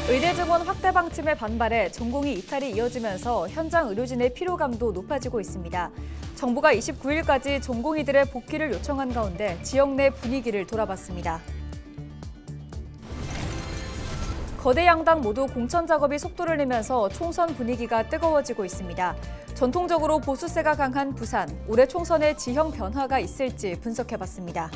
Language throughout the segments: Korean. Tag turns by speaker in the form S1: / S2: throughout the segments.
S1: 의대 증원 확대 방침에 반발해 전공의 이탈이 이어지면서 현장 의료진의 피로감도 높아지고 있습니다. 정부가 29일까지 전공의들의 복귀를 요청한 가운데 지역 내 분위기를 돌아봤습니다. 거대 양당 모두 공천 작업이 속도를 내면서 총선 분위기가 뜨거워지고 있습니다. 전통적으로 보수세가 강한 부산, 올해 총선에 지형 변화가 있을지 분석해봤습니다.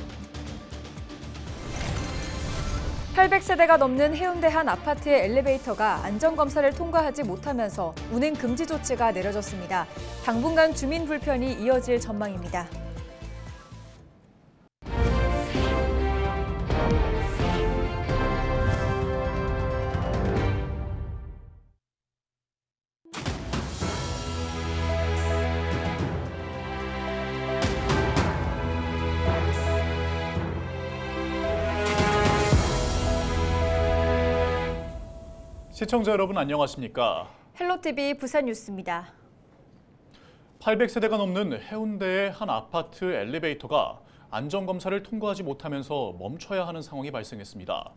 S1: 800세대가 넘는 해운대 한 아파트의 엘리베이터가 안전검사를 통과하지 못하면서 운행 금지 조치가 내려졌습니다. 당분간 주민 불편이 이어질 전망입니다.
S2: 시청자 여러분 안녕하십니까?
S1: 헬로티비 부산 뉴스입니다.
S2: 800세대가 넘는 해운대의 한 아파트 엘리베이터가 안전검사를 통과하지 못하면서 멈춰야 하는 상황이 발생했습니다.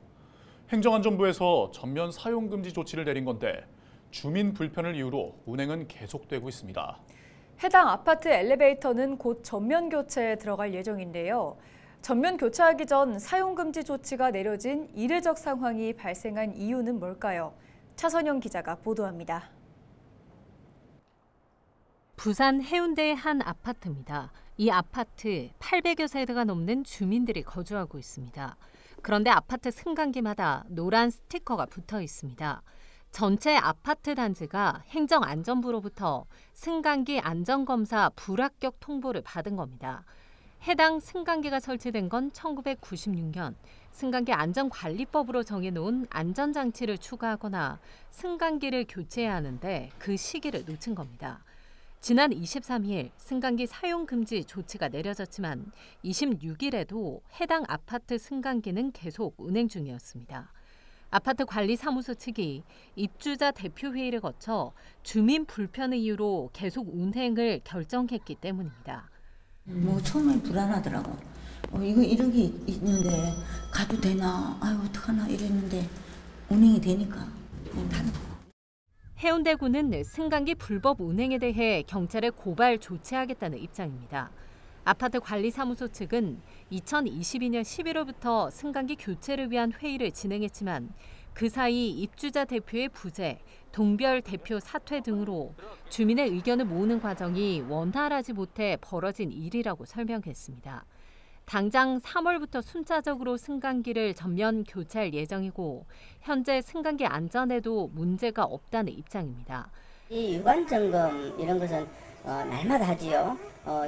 S2: 행정안전부에서 전면 사용금지 조치를 내린 건데 주민 불편을 이유로 운행은 계속되고 있습니다.
S1: 해당 아파트 엘리베이터는 곧 전면 교체에 들어갈 예정인데요. 전면 교체하기 전 사용금지 조치가 내려진 이례적 상황이 발생한 이유는 뭘까요? 차선영 기자가 보도합니다.
S3: 부산 해운대의 한 아파트입니다. 이 아파트 800여 세대가 넘는 주민들이 거주하고 있습니다. 그런데 아파트 승강기마다 노란 스티커가 붙어 있습니다. 전체 아파트 단지가 행정안전부로부터 승강기 안전검사 불합격 통보를 받은 겁니다. 해당 승강기가 설치된 건 1996년 승강기 안전관리법으로 정해놓은 안전장치를 추가하거나 승강기를 교체해야 하는데 그 시기를 놓친 겁니다. 지난 23일 승강기 사용금지 조치가 내려졌지만 26일에도 해당 아파트 승강기는 계속 운행 중이었습니다. 아파트 관리사무소 측이 입주자 대표회의를 거쳐 주민 불편의 이유로 계속 운행을 결정했기 때문입니다.
S4: 처음에 불안하더라고. 이거 이렇게 있는데 가도 되나? 아유 어떡하나 이랬는데 운행이 되니까 그냥 타는 거.
S3: 해운대구는 승강기 불법 운행에 대해 경찰에 고발 조치하겠다는 입장입니다. 아파트 관리사무소 측은 2022년 11월부터 승강기 교체를 위한 회의를 진행했지만 그 사이 입주자 대표의 부재, 동별 대표 사퇴 등으로 주민의 의견을 모으는 과정이 원활하지 못해 벌어진 일이라고 설명했습니다. 당장 3월부터 순차적으로 승강기를 전면 교체할 예정이고 현재 승강기 안전에도 문제가 없다는 입장입니다.
S5: 이 유관 점검 이런 것은 날마다 하지요.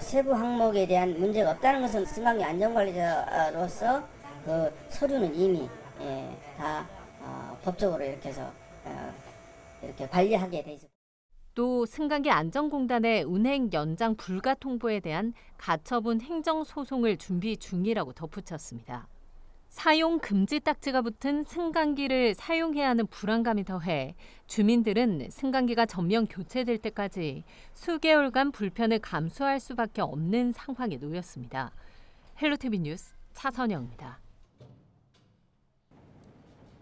S5: 세부 항목에 대한 문제가 없다는 것은 승강기 안전관리자로서 그 서류는 이미 다 법적으로 이렇게 해서 이렇게 관리하게 돼 있습니다.
S3: 또 승강기 안전공단의 운행 연장 불가 통보에 대한 가처분 행정소송을 준비 중이라고 덧붙였습니다. 사용 금지 딱지가 붙은 승강기를 사용해야 하는 불안감이 더해 주민들은 승강기가 전면 교체될 때까지 수개월간 불편을 감수할 수밖에 없는 상황에 놓였습니다. 헬로티비 뉴스 차선영입니다.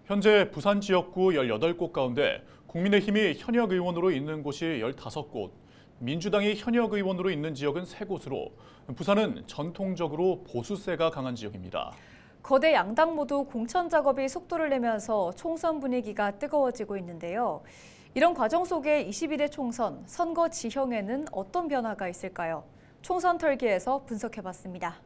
S2: 현재 부산 지역구 18곳 가운데 국민의힘이 현역 의원으로 있는 곳이 15곳, 민주당이 현역 의원으로 있는 지역은 3곳으로 부산은 전통적으로 보수세가 강한 지역입니다.
S1: 거대 양당 모두 공천 작업이 속도를 내면서 총선 분위기가 뜨거워지고 있는데요. 이런 과정 속에 21대 총선, 선거 지형에는 어떤 변화가 있을까요? 총선 털기에서 분석해봤습니다.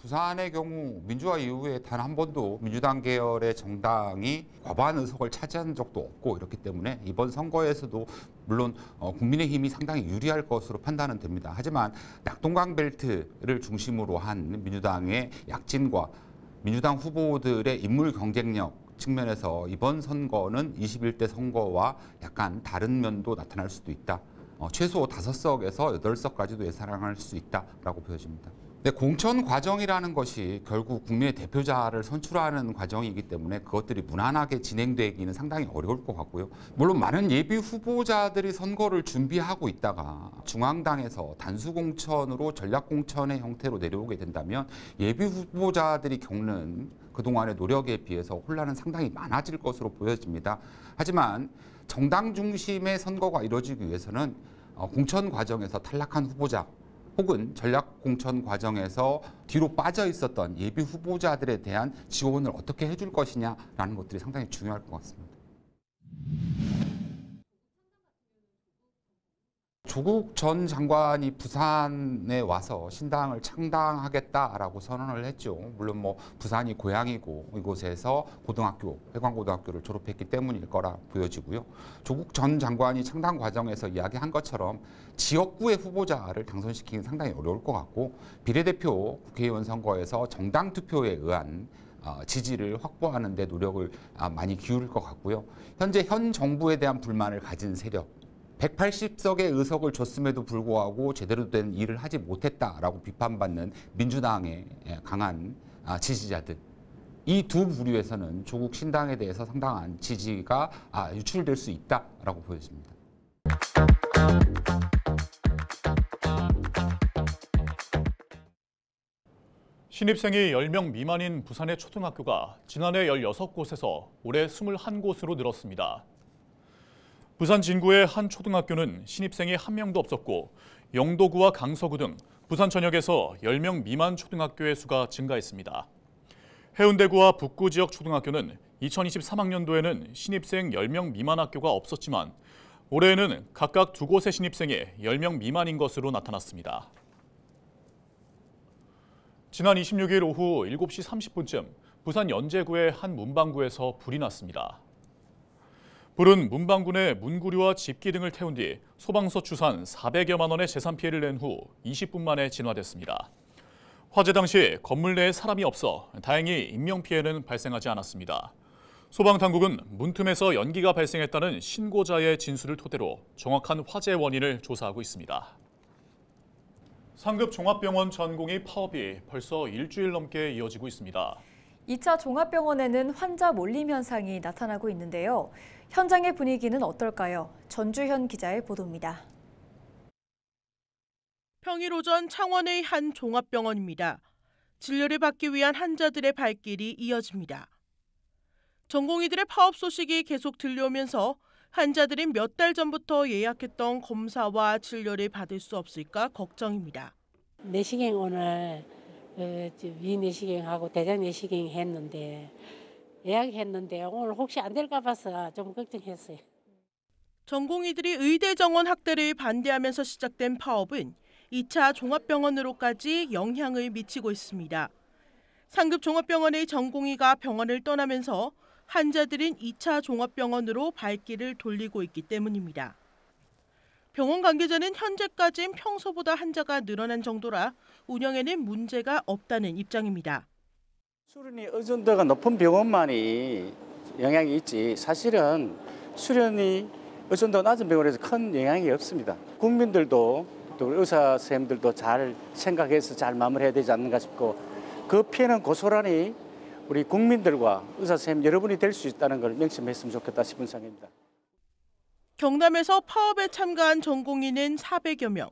S6: 부산의 경우 민주화 이후에 단 한 번도 민주당 계열의 정당이 과반 의석을 차지한 적도 없고 이렇기 때문에 이번 선거에서도 물론 국민의힘이 상당히 유리할 것으로 판단은 됩니다. 하지만 낙동강 벨트를 중심으로 한 민주당의 약진과 민주당 후보들의 인물 경쟁력 측면에서 이번 선거는 21대 선거와 약간 다른 면도 나타날 수도 있다. 최소 5석에서 8석까지도 예상할 수 있다라고 보여집니다. 근데 공천 과정이라는 것이 결국 국민의 대표자를 선출하는 과정이기 때문에 그것들이 무난하게 진행되기는 상당히 어려울 것 같고요. 물론 많은 예비 후보자들이 선거를 준비하고 있다가 중앙당에서 단수 공천으로 전략 공천의 형태로 내려오게 된다면 예비 후보자들이 겪는 그동안의 노력에 비해서 혼란은 상당히 많아질 것으로 보여집니다. 하지만 정당 중심의 선거가 이루어지기 위해서는 공천 과정에서 탈락한 후보자 혹은 전략 공천 과정에서 뒤로 빠져 있었던 예비 후보자들에 대한 지원을 어떻게 해줄 것이냐라는 것들이 상당히 중요할 것 같습니다. 조국 전 장관이 부산에 와서 신당을 창당하겠다라고 선언을 했죠. 물론 뭐 부산이 고향이고 이곳에서 고등학교, 회관고등학교를 졸업했기 때문일 거라 보여지고요. 조국 전 장관이 창당 과정에서 이야기한 것처럼 지역구의 후보자를 당선시키기는 상당히 어려울 것 같고 비례대표 국회의원 선거에서 정당 투표에 의한 지지를 확보하는 데 노력을 많이 기울일 것 같고요. 현재 현 정부에 대한 불만을 가진 세력 180석의 의석을 줬음에도 불구하고 제대로 된 일을 하지 못했다라고 비판받는 민주당의 강한 지지자들. 이 두 부류에서는 조국 신당에 대해서 상당한 지지가 유출될 수 있다라고 보여집니다.
S2: 신입생이 10명 미만인 부산의 초등학교가 지난해 16곳에서 올해 21곳으로 늘었습니다. 부산 진구의 한 초등학교는 신입생이 1명도 없었고 영도구와 강서구 등 부산 전역에서 10명 미만 초등학교의 수가 증가했습니다. 해운대구와 북구 지역 초등학교는 2023학년도에는 신입생 10명 미만 학교가 없었지만 올해에는 각각 2곳의 신입생이 10명 미만인 것으로 나타났습니다. 지난 26일 오후 7시 30분쯤 부산 연제구의 한 문방구에서 불이 났습니다. 불은 문방구 내 문구류와 집기 등을 태운 뒤 소방서 추산 400여만 원의 재산 피해를 낸 후 20분 만에 진화됐습니다. 화재 당시 건물 내에 사람이 없어 다행히 인명피해는 발생하지 않았습니다. 소방당국은 문틈에서 연기가 발생했다는 신고자의 진술을 토대로 정확한 화재 원인을 조사하고 있습니다. 상급 종합병원 전공의 파업이 벌써 일주일 넘게 이어지고 있습니다.
S1: 2차 종합병원에는 환자 몰림 현상이 나타나고 있는데요. 현장의 분위기는 어떨까요? 전주현 기자의 보도입니다.
S7: 평일 오전 창원의 한 종합병원입니다. 진료를 받기 위한 환자들의 발길이 이어집니다. 전공의들의 파업 소식이 계속 들려오면서 환자들이 몇 달 전부터 예약했던 검사와 진료를 받을 수 없을까 걱정입니다.
S8: 내시경 오늘 위 내시경하고 대장 내시경 했는데 예약했는데 오늘 혹시 안 될까 봐서 좀 걱정했어요.
S7: 전공의들이 의대 정원 확대를 반대하면서 시작된 파업은 2차 종합병원으로까지 영향을 미치고 있습니다. 상급 종합병원의 전공의가 병원을 떠나면서 환자들은 2차 종합병원으로 발길을 돌리고 있기 때문입니다. 병원 관계자는 현재까지는 평소보다 환자가 늘어난 정도라 운영에는 문제가 없다는 입장입니다.
S9: 수련이 의존도가 높은 병원만이 영향이 있지 사실은 수련이 의존도가 낮은 병원에서 큰 영향이 없습니다. 국민들도 또 의사 선생님들도 잘 생각해서 잘 마무리해야 되지 않는가 싶고 그 피해는 고스란히 우리 국민들과 의사 선생님 여러분이 될 수 있다는 걸 명심했으면 좋겠다 싶은 생각입니다.
S7: 경남에서 파업에 참가한 전공의는 400여 명.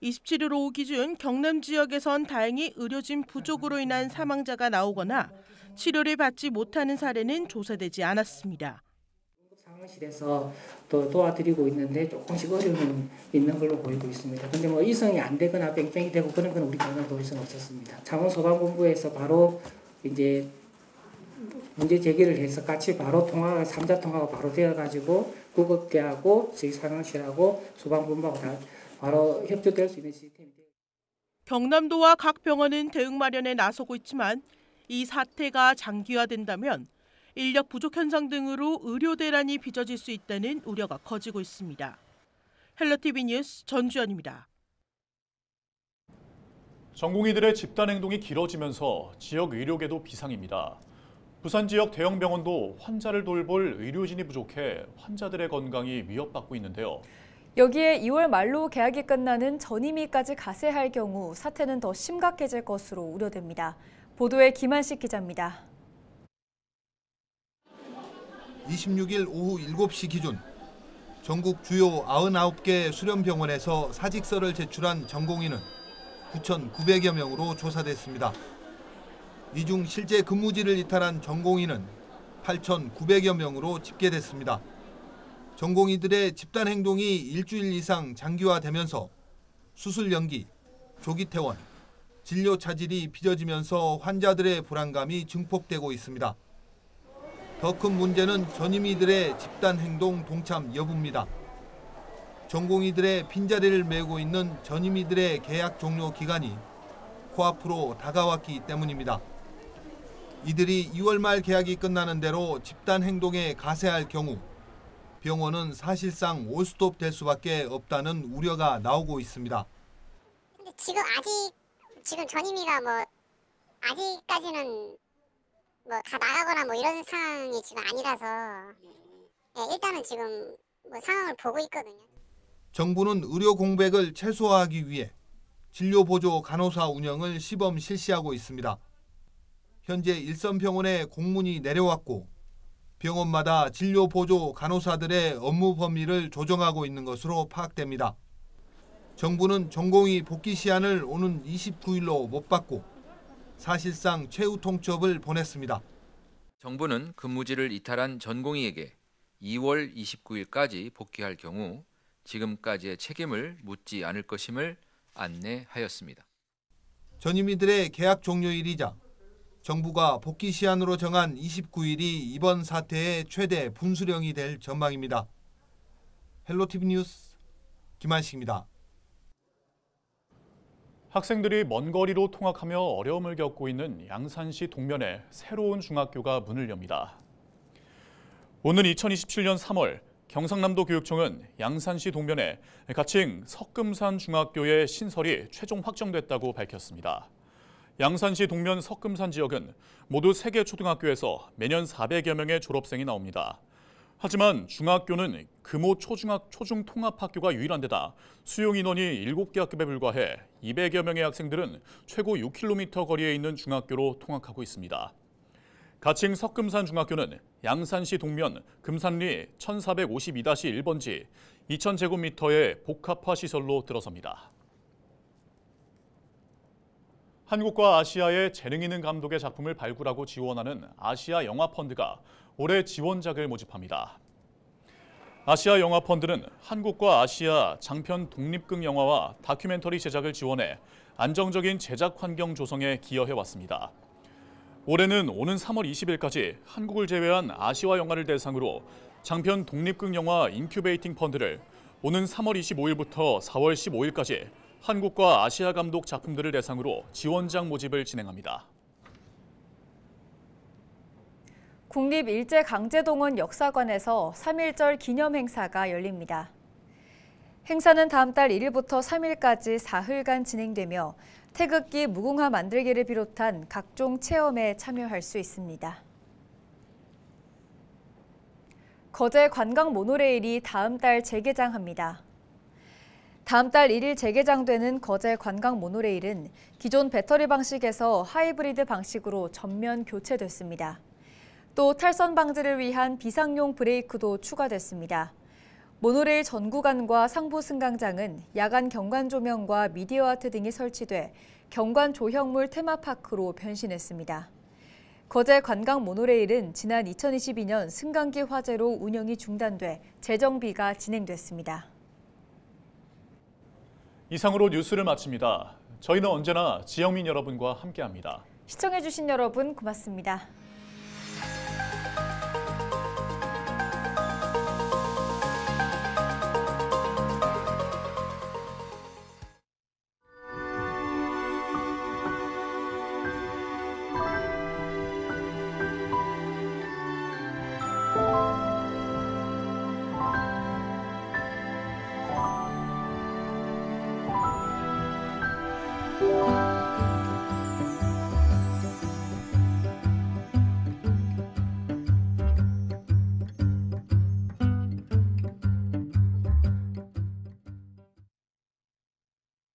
S7: 27일 오후 기준 경남 지역에선 다행히 의료진 부족으로 인한 사망자가 나오거나 치료를 받지 못하는 사례는 조사되지 않았습니다.
S10: 상황실에서 또 도와드리고 있는데 조금씩 어려움이 있는 걸로 보이고 있습니다. 근데 뭐 이성이 안 되거나 뺑뺑이 되고 그런 건 우리 병원 더 이상 없었습니다. 창원소방본부에서 바로 이제 문제 제기를 해서 같이 바로 통화가 3자 통화가 바로 되어가지고 구급대하고 저희 상황실하고 소방본부하고 다 바로 협조될 수 있는 시스템이 돼요.
S7: 경남도와 각 병원은 대응 마련에 나서고 있지만 이 사태가 장기화된다면 인력 부족 현상 등으로 의료 대란이 빚어질 수 있다는 우려가 커지고 있습니다. 헬로티비 뉴스 전주현입니다.
S2: 전공의들의 집단 행동이 길어지면서 지역 의료계도 비상입니다. 부산 지역 대형 병원도 환자를 돌볼 의료진이 부족해 환자들의 건강이 위협받고 있는데요.
S1: 여기에 2월 말로 계약이 끝나는 전임의까지 가세할 경우 사태는 더 심각해질 것으로 우려됩니다. 보도에 김한식 기자입니다.
S11: 26일 오후 7시 기준 전국 주요 99개 수련병원에서 사직서를 제출한 전공의는 9,900여 명으로 조사됐습니다. 이 중 실제 근무지를 이탈한 전공의는 8,900여 명으로 집계됐습니다. 전공의들의 집단 행동이 일주일 이상 장기화되면서 수술 연기, 조기 퇴원, 진료 차질이 빚어지면서 환자들의 불안감이 증폭되고 있습니다. 더 큰 문제는 전임의들의 집단 행동 동참 여부입니다. 전공의들의 빈자리를 메우고 있는 전임의들의 계약 종료 기간이 코앞으로 다가왔기 때문입니다. 이들이 2월 말 계약이 끝나는 대로 집단 행동에 가세할 경우 병원은 사실상 올스톱 될 수밖에 없다는 우려가 나오고 있습니다.
S12: 근데 지금 전임의가 아직까지는 다 나가거나 이런 상황이 지금 아니라서 일단은 지금 상황을 보고 있거든요.
S11: 정부는 의료 공백을 최소화하기 위해 진료보조 간호사 운영을 시범 실시하고 있습니다. 현재 일선병원에 공문이 내려왔고 병원마다 진료보조 간호사들의 업무 범위를 조정하고 있는 것으로 파악됩니다. 정부는 전공의 복귀 시한을 오는 29일로 못 받고 사실상 최후 통첩을 보냈습니다.
S13: 정부는 근무지를 이탈한 전공의에게 2월 29일까지 복귀할 경우 지금까지의 책임을 묻지 않을 것임을 안내하였습니다.
S11: 전임의들의 계약 종료일이자 정부가 복귀 시한으로 정한 29일이 이번 사태의 최대 분수령이 될 전망입니다. 헬로티비 뉴스 김한식입니다.
S2: 학생들이 먼 거리로 통학하며 어려움을 겪고 있는 양산시 동면에 새로운 중학교가 문을 엽니다. 오는 2027년 3월 경상남도 교육청은 양산시 동면에 가칭 석금산 중학교의 신설이 최종 확정됐다고 밝혔습니다. 양산시 동면 석금산 지역은 모두 3개 초등학교에서 매년 400여 명의 졸업생이 나옵니다. 하지만 중학교는 금호 초중 통합학교가 유일한 데다 수용 인원이 7개 학급에 불과해 200여 명의 학생들은 최고 6km 거리에 있는 중학교로 통학하고 있습니다. 가칭 석금산 중학교는 양산시 동면 금산리 1452-1번지 2000제곱미터의 복합화 시설로 들어섭니다. 한국과 아시아의 재능 있는 감독의 작품을 발굴하고 지원하는 아시아 영화 펀드가 올해 지원작을 모집합니다. 아시아 영화 펀드는 한국과 아시아 장편 독립극 영화와 다큐멘터리 제작을 지원해 안정적인 제작 환경 조성에 기여해왔습니다. 올해는 오는 3월 20일까지 한국을 제외한 아시아 영화를 대상으로 장편 독립극 영화 인큐베이팅 펀드를 오는 3월 25일부터 4월 15일까지 한국과 아시아 감독 작품들을 대상으로 지원작 모집을 진행합니다.
S1: 국립일제강제동원 역사관에서 3.1절 기념행사가 열립니다. 행사는 다음 달 1일부터 3일까지 사흘간 진행되며 태극기 무궁화 만들기를 비롯한 각종 체험에 참여할 수 있습니다. 거제 관광 모노레일이 다음 달 재개장합니다. 다음 달 1일 재개장되는 거제 관광 모노레일은 기존 배터리 방식에서 하이브리드 방식으로 전면 교체됐습니다. 또 탈선 방지를 위한 비상용 브레이크도 추가됐습니다. 모노레일 전 구간과 상부 승강장은 야간 경관 조명과 미디어 아트 등이 설치돼 경관 조형물 테마파크로 변신했습니다. 거제 관광 모노레일은 지난 2022년 승강기 화재로 운영이 중단돼 재정비가 진행됐습니다.
S2: 이상으로 뉴스를 마칩니다. 저희는 언제나 지영민 여러분과 함께합니다.
S1: 시청해주신 여러분 고맙습니다.